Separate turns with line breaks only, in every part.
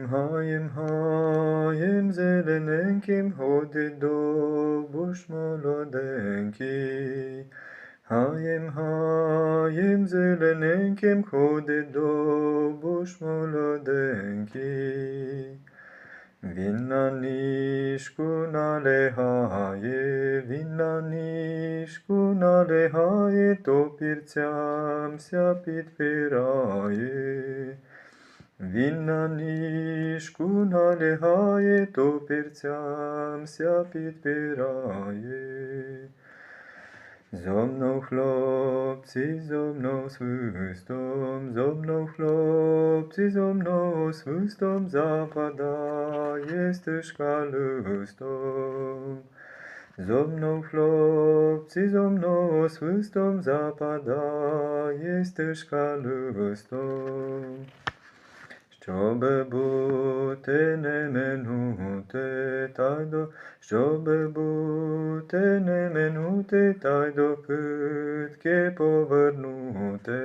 Hayim hayim zelenenkim, hodido bush molodenki. Hayim zelenenkim, hodido bush molodenki. Vinna lehaye, то пірцямся підпирає. Vinna налягає, то пірцямся підпирає. Зо мною хлопці, зо мною свистом, зо мною хлопці, зо мною свистом, западає стежка люстом. Зо мною хлопці, зо мною свистом, западає стежка люстом. Щоби бути не минути, щоби бути не минути, та й до китки повернути.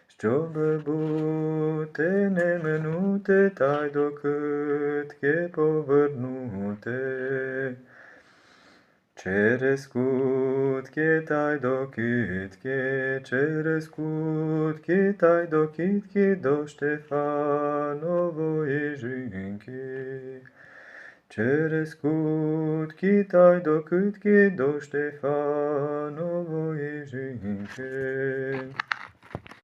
Щоби бути не минути, та й до китки повернути. Через кутки та й до китки, через кутки та й до китки, до Штефанової жінки. Через кутки та й до китки, до Штефанової жінки.